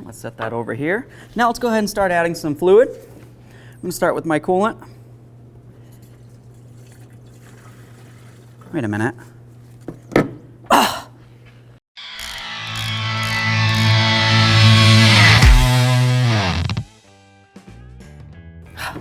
Let's set that over here. Now let's go ahead and start adding some fluid. I'm going to start with my coolant. Wait a minute. Oh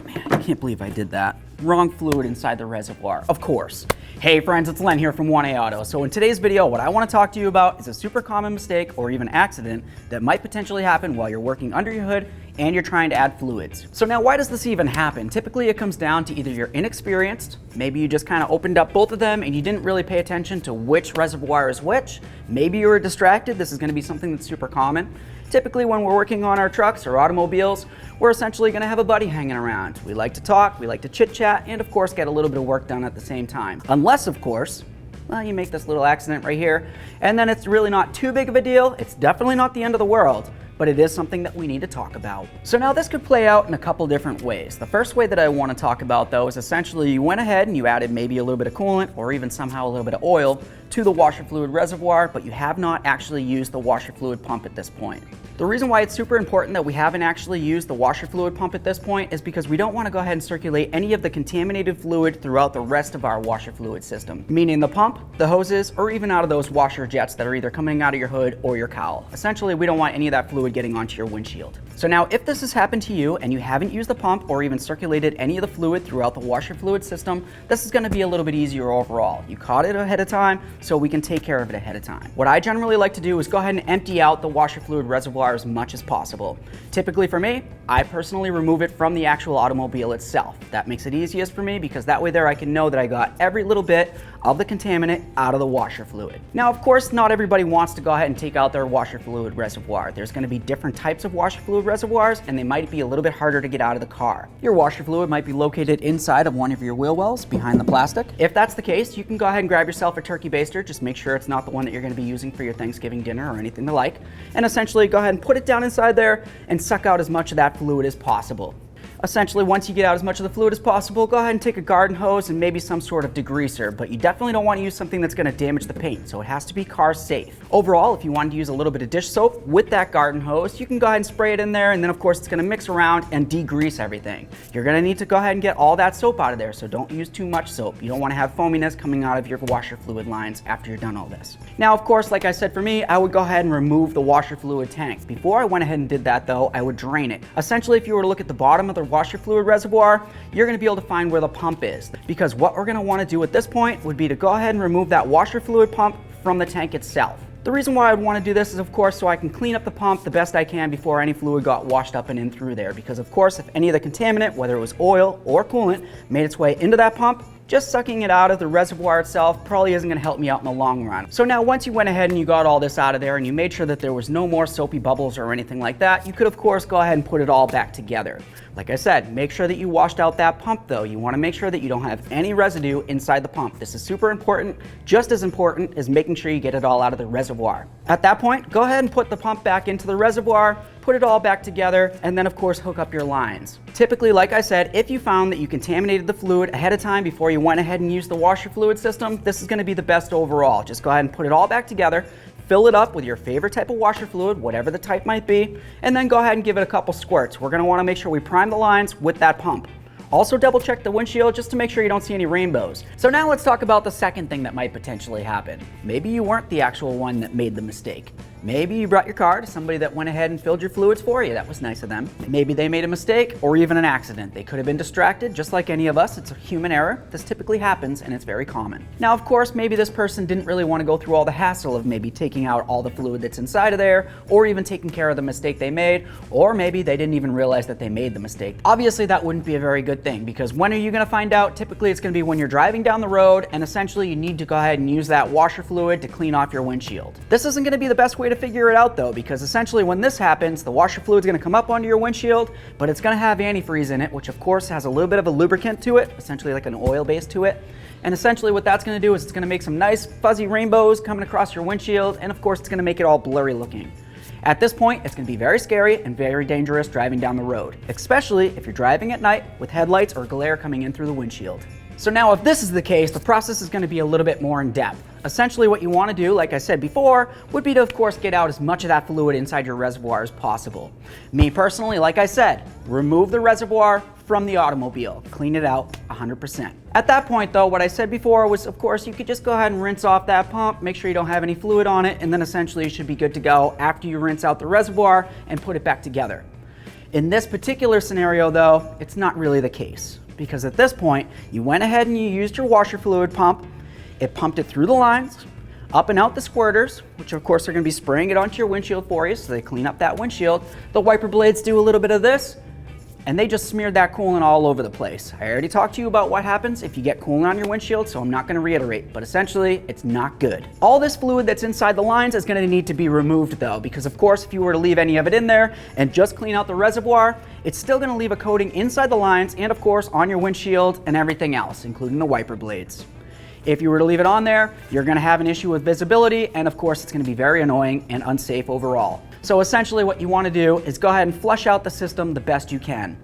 man, I can't believe I did that. Wrong fluid inside the reservoir, of course. Hey friends, it's Len here from 1A Auto. So in today's video, what I want to talk to you about is a super common mistake or even accident that might potentially happen while you're working under your hood and you're trying to add fluids. So now why does this even happen? Typically it comes down to either you're inexperienced, maybe you just kind of opened up both of them and you didn't really pay attention to which reservoir is which, maybe you were distracted. This is going to be something that's super common. Typically when we're working on our trucks or automobiles, we're essentially going to have a buddy hanging around. We like to talk, we like to chit chat, and of course get a little bit of work done at the same time. Unless of course, well, you make this little accident right here, and then it's really not too big of a deal. It's definitely not the end of the world, but it is something that we need to talk about. So now this could play out in a couple different ways. The first way that I want to talk about though is essentially you went ahead and you added maybe a little bit of coolant or even somehow a little bit of oil to the washer fluid reservoir, but you have not actually used the washer fluid pump at this point. The reason why it's super important that we haven't actually used the washer fluid pump at this point is because we don't want to go ahead and circulate any of the contaminated fluid throughout the rest of our washer fluid system, meaning the pump, the hoses, or even out of those washer jets that are either coming out of your hood or your cowl. Essentially, we don't want any of that fluid getting onto your windshield. So now if this has happened to you and you haven't used the pump or even circulated any of the fluid throughout the washer fluid system, this is going to be a little bit easier overall. You caught it ahead of time, so we can take care of it ahead of time. What I generally like to do is go ahead and empty out the washer fluid reservoir as much as possible. Typically for me, I personally remove it from the actual automobile itself. That makes it easiest for me because that way there I can know that I got every little bit of the contaminant out of the washer fluid. Now of course not everybody wants to go ahead and take out their washer fluid reservoir. There's going to be different types of washer fluid reservoirs and they might be a little bit harder to get out of the car. Your washer fluid might be located inside of one of your wheel wells behind the plastic. If that's the case, you can go ahead and grab yourself a turkey baster. Just make sure it's not the one that you're going to be using for your Thanksgiving dinner or anything the like, and essentially go ahead and put it down inside there and suck out as much of that fluid as possible. Essentially, once you get out as much of the fluid as possible, go ahead and take a garden hose and maybe some sort of degreaser, but you definitely don't want to use something that's going to damage the paint, so it has to be car safe. Overall, if you wanted to use a little bit of dish soap with that garden hose, you can go ahead and spray it in there, and then of course it's going to mix around and degrease everything. You're going to need to go ahead and get all that soap out of there, so don't use too much soap. You don't want to have foaminess coming out of your washer fluid lines after you're done all this. Now, of course, like I said, for me, I would go ahead and remove the washer fluid tank. Before I went ahead and did that though, I would drain it. Essentially, if you were to look at the bottom of the washer fluid reservoir, you're going to be able to find where the pump is, because what we're going to want to do at this point would be to go ahead and remove that washer fluid pump from the tank itself. The reason why I'd want to do this is of course so I can clean up the pump the best I can before any fluid got washed up and in through there, because of course if any of the contaminant, whether it was oil or coolant, made its way into that pump, just sucking it out of the reservoir itself probably isn't going to help me out in the long run. So now once you went ahead and you got all this out of there and you made sure that there was no more soapy bubbles or anything like that, you could of course go ahead and put it all back together. Like I said, make sure that you washed out that pump though. You want to make sure that you don't have any residue inside the pump. This is super important, just as important as making sure you get it all out of the reservoir. At that point, go ahead and put the pump back into the reservoir, put it all back together, and then of course hook up your lines. Typically, like I said, if you found that you contaminated the fluid ahead of time before you went ahead and used the washer fluid system, this is going to be the best overall. Just go ahead and put it all back together, fill it up with your favorite type of washer fluid, whatever the type might be, and then go ahead and give it a couple squirts. We're going to want to make sure we prime the lines with that pump. Also double check the windshield just to make sure you don't see any rainbows. So now let's talk about the second thing that might potentially happen. Maybe you weren't the actual one that made the mistake. Maybe you brought your car to somebody that went ahead and filled your fluids for you. That was nice of them. Maybe they made a mistake or even an accident. They could have been distracted, just like any of us. It's a human error. This typically happens and it's very common. Now, of course, maybe this person didn't really want to go through all the hassle of maybe taking out all the fluid that's inside of there, or even taking care of the mistake they made, or maybe they didn't even realize that they made the mistake. Obviously, that wouldn't be a very good thing, because when are you going to find out? Typically, it's going to be when you're driving down the road and essentially you need to go ahead and use that washer fluid to clean off your windshield. This isn't going to be the best way to figure it out though, because essentially when this happens, the washer fluid is going to come up onto your windshield, but it's going to have antifreeze in it, which of course has a little bit of a lubricant to it, essentially like an oil base to it. And essentially what that's going to do is it's going to make some nice fuzzy rainbows coming across your windshield, and of course it's going to make it all blurry looking. At this point, it's going to be very scary and very dangerous driving down the road, especially if you're driving at night with headlights or glare coming in through the windshield. So now if this is the case, the process is going to be a little bit more in depth. Essentially what you want to do, like I said before, would be to of course get out as much of that fluid inside your reservoir as possible. Me personally, like I said, remove the reservoir from the automobile, clean it out 100%. At that point though, what I said before was of course you could just go ahead and rinse off that pump, make sure you don't have any fluid on it, and then essentially you should be good to go after you rinse out the reservoir and put it back together. In this particular scenario though, it's not really the case, because at this point you went ahead and you used your washer fluid pump. It pumped it through the lines, up and out the squirters, which of course are going to be spraying it onto your windshield for you, so they clean up that windshield. The wiper blades do a little bit of this, and they just smeared that coolant all over the place. I already talked to you about what happens if you get coolant on your windshield, so I'm not going to reiterate, but essentially it's not good. All this fluid that's inside the lines is going to need to be removed though, because of course if you were to leave any of it in there and just clean out the reservoir, it's still going to leave a coating inside the lines and of course on your windshield and everything else, including the wiper blades. If you were to leave it on there, you're going to have an issue with visibility, and of course it's going to be very annoying and unsafe overall. So essentially what you want to do is go ahead and flush out the system the best you can.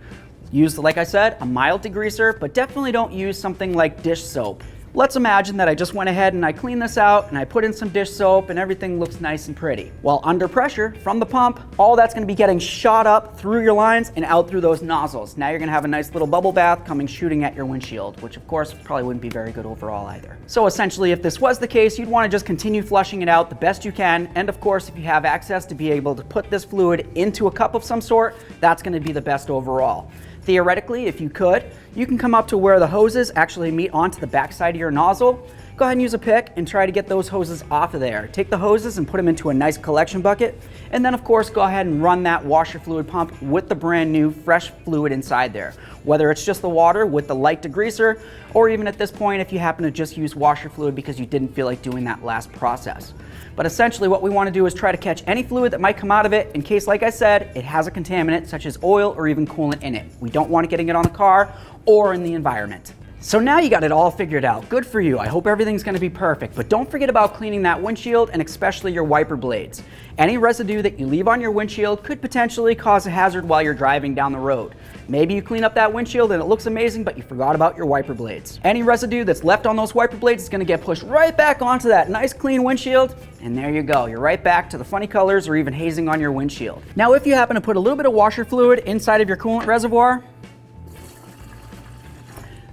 Use, like I said, a mild degreaser, but definitely don't use something like dish soap. Let's imagine that I just went ahead and I cleaned this out and I put in some dish soap and everything looks nice and pretty. Well, under pressure from the pump, all that's going to be getting shot up through your lines and out through those nozzles. Now you're going to have a nice little bubble bath coming shooting at your windshield, which of course probably wouldn't be very good overall either. So essentially, if this was the case, you'd want to just continue flushing it out the best you can. And of course, if you have access to be able to put this fluid into a cup of some sort, that's going to be the best overall. Theoretically, if you could, you can come up to where the hoses actually meet onto the backside of your nozzle. Go ahead and use a pick and try to get those hoses off of there. Take the hoses and put them into a nice collection bucket. And then of course, go ahead and run that washer fluid pump with the brand new fresh fluid inside there. Whether it's just the water with the light degreaser, or even at this point, if you happen to just use washer fluid because you didn't feel like doing that last process. But essentially what we want to do is try to catch any fluid that might come out of it in case, like I said, it has a contaminant such as oil or even coolant in it. We don't want it getting it on the car or in the environment. So now you got it all figured out. Good for you. I hope everything's going to be perfect. But don't forget about cleaning that windshield and especially your wiper blades. Any residue that you leave on your windshield could potentially cause a hazard while you're driving down the road. Maybe you clean up that windshield and it looks amazing, but you forgot about your wiper blades. Any residue that's left on those wiper blades is going to get pushed right back onto that nice clean windshield. And there you go. You're right back to the funny colors or even hazing on your windshield. Now, if you happen to put a little bit of washer fluid inside of your coolant reservoir,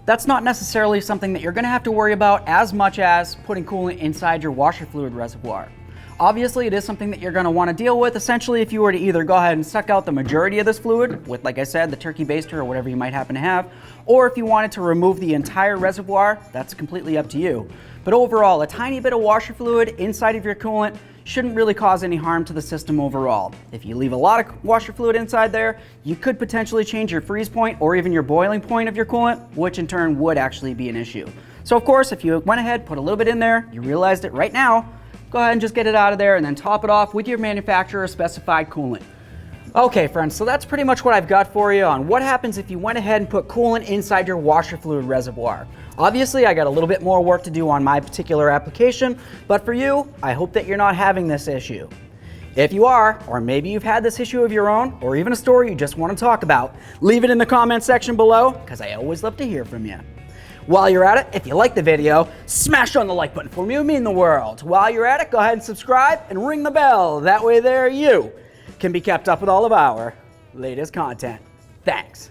that's not necessarily something that you're going to have to worry about as much as putting coolant inside your washer fluid reservoir. Obviously, it is something that you're going to want to deal with essentially if you were to either go ahead and suck out the majority of this fluid with, like I said, the turkey baster or whatever you might happen to have, or if you wanted to remove the entire reservoir, that's completely up to you. But overall, a tiny bit of washer fluid inside of your coolant shouldn't really cause any harm to the system overall. If you leave a lot of washer fluid inside there, you could potentially change your freeze point or even your boiling point of your coolant, which in turn would actually be an issue. So of course, if you went ahead, put a little bit in there, you realized it right now, go ahead and just get it out of there and then top it off with your manufacturer specified coolant. Okay friends, so that's pretty much what I've got for you on what happens if you went ahead and put coolant inside your washer fluid reservoir. Obviously, I got a little bit more work to do on my particular application, but for you, I hope that you're not having this issue. If you are, or maybe you've had this issue of your own, or even a story you just want to talk about, leave it in the comment section below, because I always love to hear from you. While you're at it, if you like the video, smash on the like button for me, it would mean the world. While you're at it, go ahead and subscribe and ring the bell. That way there you can be kept up with all of our latest content. Thanks.